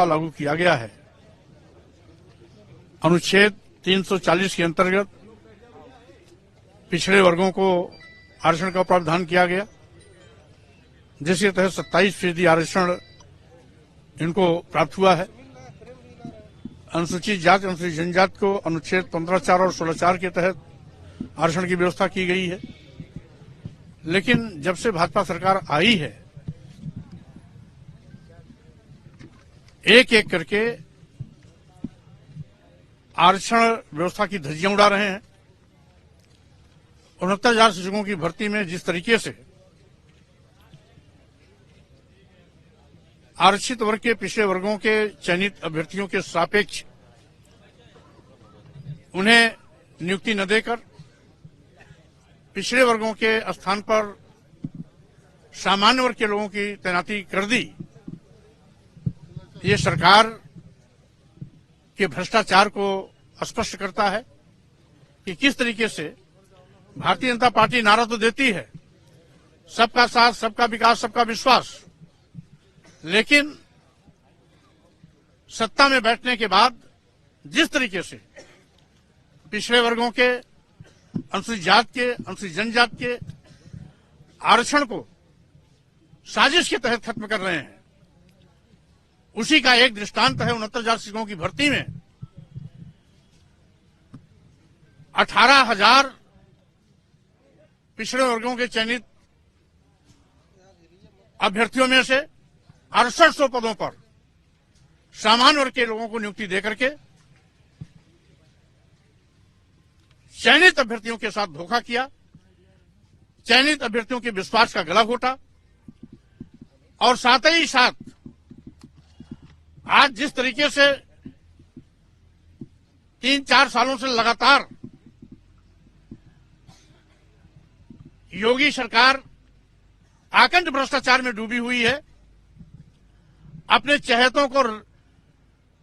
व्यवस्था लागू किया गया है। अनुच्छेद 340 के अंतर्गत पिछड़े वर्गों को आरक्षण का प्रावधान किया गया, जिसके तहत 27% आरक्षण इनको प्राप्त हुआ है। अनुसूचित जाति अनुसूचित जनजाति को अनुच्छेद 15(4) और 16(4) के तहत आरक्षण की व्यवस्था की गई है। लेकिन जब से भाजपा सरकार आई है, एक एक करके आरक्षण व्यवस्था की धज्जियां उड़ा रहे हैं। 69,000 शिक्षकों की भर्ती में जिस तरीके से आरक्षित वर्ग के पिछड़े वर्गों के चयनित अभ्यर्थियों के सापेक्ष उन्हें नियुक्ति न देकर पिछड़े वर्गों के स्थान पर सामान्य वर्ग के लोगों की तैनाती कर दी, ये सरकार के भ्रष्टाचार को स्पष्ट करता है कि किस तरीके से भारतीय जनता पार्टी नारा तो देती है सबका साथ, सबका विकास, सबका विश्वास, लेकिन सत्ता में बैठने के बाद जिस तरीके से पिछड़े वर्गों के, अनुसूचित जाति के, अनुसूचित जनजाति के आरक्षण को साजिश के तहत खत्म कर रहे हैं, उसी का एक दृष्टांत है 69,000 शिक्षकों की भर्ती में 18,000 पिछड़े वर्गों के चयनित अभ्यर्थियों में से 6800 पदों पर सामान्य वर्ग के लोगों को नियुक्ति देकर के चयनित अभ्यर्थियों के साथ धोखा किया, चयनित अभ्यर्थियों के विश्वास का गला घोटा और साथ ही साथ आज जिस तरीके से 3-4 सालों से लगातार योगी सरकार आकंठ भ्रष्टाचार में डूबी हुई है, अपने चहेतों को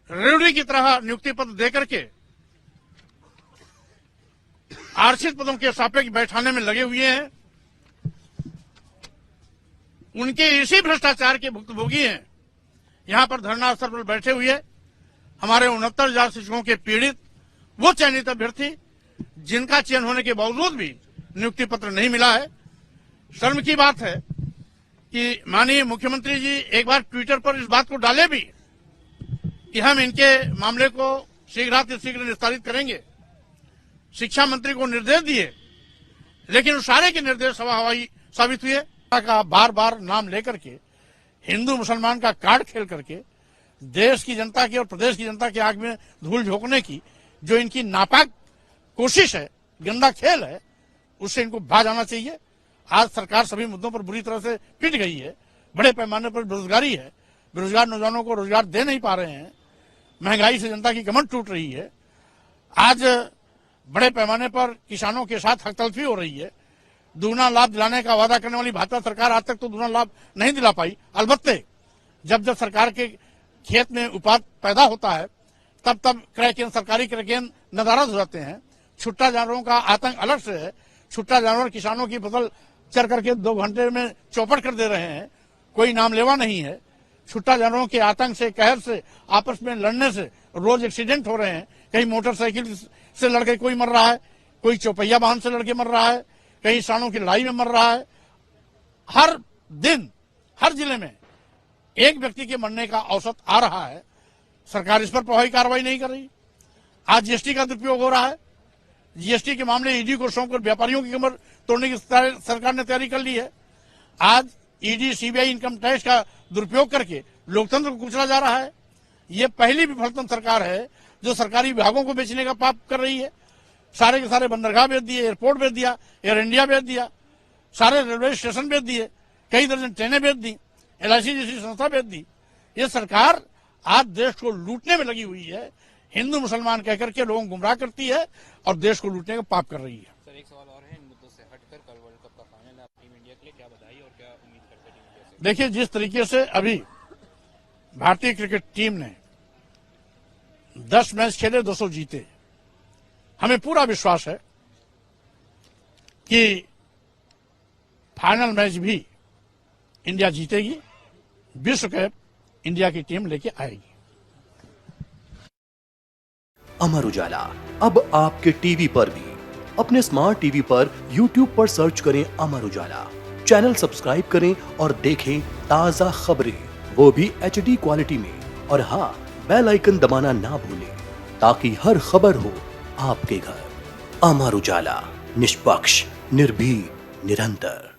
रेवड़ी की तरह नियुक्ति पत्र देकर के आरक्षित पदों के सापेक्ष बैठाने में लगे हुए हैं, उनके इसी भ्रष्टाचार के भुक्तभोगी हैं। यहां पर धरना स्थल पर बैठे हुए हमारे 69,000 शिक्षकों के पीड़ित वो चयनित अभ्यर्थी जिनका चयन होने के बावजूद भी नियुक्ति पत्र नहीं मिला है। शर्म की बात है कि माननीय मुख्यमंत्री जी एक बार ट्विटर पर इस बात को डाले भी कि हम इनके मामले को शीघ्र निस्तारित करेंगे। शिक्षा मंत्री को निर्देश दिए, लेकिन सारे के निर्देश हवाई साबित हुए। का बार बार नाम लेकर के हिंदू मुसलमान का कार्ड खेल करके देश की जनता की और प्रदेश की जनता की आंख में धूल झोंकने की जो इनकी नापाक कोशिश है, गंदा खेल है, उससे इनको बाज आना चाहिए। आज सरकार सभी मुद्दों पर बुरी तरह से पिट गई है। बड़े पैमाने पर बेरोजगारी है, बेरोजगार नौजवानों को रोजगार दे नहीं पा रहे हैं, महंगाई से जनता की कमर टूट रही है। आज बड़े पैमाने पर किसानों के साथ हकतलफी हो रही है। दुगना लाभ दिलाने का वादा करने वाली भाजपा सरकार आज तक तो दुगना लाभ नहीं दिला पाई। अलबत्ते जब सरकार के खेत में उत्पाद पैदा होता है तब क्रय केंद्र, सरकारी क्रय केंद्र नदारद हो जाते हैं। छुट्टा जानवरों का आतंक अलग से है। छुट्टा जानवर किसानों की फसल चर करके 2 घंटे में चौपट कर दे रहे हैं, कोई नाम लेवा नहीं है। छुट्टा जानवरों के आतंक से, कहर से, आपस में लड़ने से रोज एक्सीडेंट हो रहे हैं। कहीं मोटरसाइकिल से लड़के कोई मर रहा है, कोई चौपहिया वाहन से लड़के मर रहा है, कहीं सांडों की लड़ाई में मर रहा है। हर दिन हर जिले में एक व्यक्ति के मरने का औसत आ रहा है। सरकार इस पर प्रभावी कार्रवाई नहीं कर रही। आज जीएसटी का दुरुपयोग हो रहा है। जीएसटी के मामले ईडी को सौंपकर व्यापारियों की कमर तोड़ने की सरकार ने तैयारी कर ली है। आज ईडी, सीबीआई इनकम टैक्स का दुरुपयोग करके लोकतंत्र को कुचला जा रहा है। ये पहली विफलतम सरकार है जो सरकारी विभागों को बेचने का पाप कर रही है। सारे के सारे बंदरगाह बेच दिए, एयरपोर्ट बेच दिया, एयर इंडिया बेच दिया, सारे रेलवे स्टेशन बेच दिए, कई दर्जन ट्रेनें बेच दी, एलआईसी जैसी संस्था बेच दी। ये सरकार आज देश को लूटने में लगी हुई है। हिंदू मुसलमान कहकर के लोगों को गुमराह करती है और देश को लूटने का पाप कर रही है। सर, एक सवाल और है इन मुद्दों से हटकर, कल वर्ल्ड कप का फाइनल है, टीम इंडिया के लिए क्या बधाई और क्या उम्मीद करते हैं टीम इंडिया से? देखिए, जिस तरीके से अभी भारतीय क्रिकेट टीम ने 10 मैच खेले, 200 जीते, हमें पूरा विश्वास है कि फाइनल मैच भी इंडिया जीतेगी, विश्व कप इंडिया की टीम लेके आएगी। अमर उजाला अब आपके टीवी पर भी। अपने स्मार्ट टीवी पर YouTube पर सर्च करें अमर उजाला, चैनल सब्सक्राइब करें और देखें ताजा खबरें, वो भी HD क्वालिटी में। और हाँ, बेल आइकन दबाना ना भूलें ताकि हर खबर हो आपके घर। अमर उजाला, निष्पक्ष, निर्भीक, निरंतर।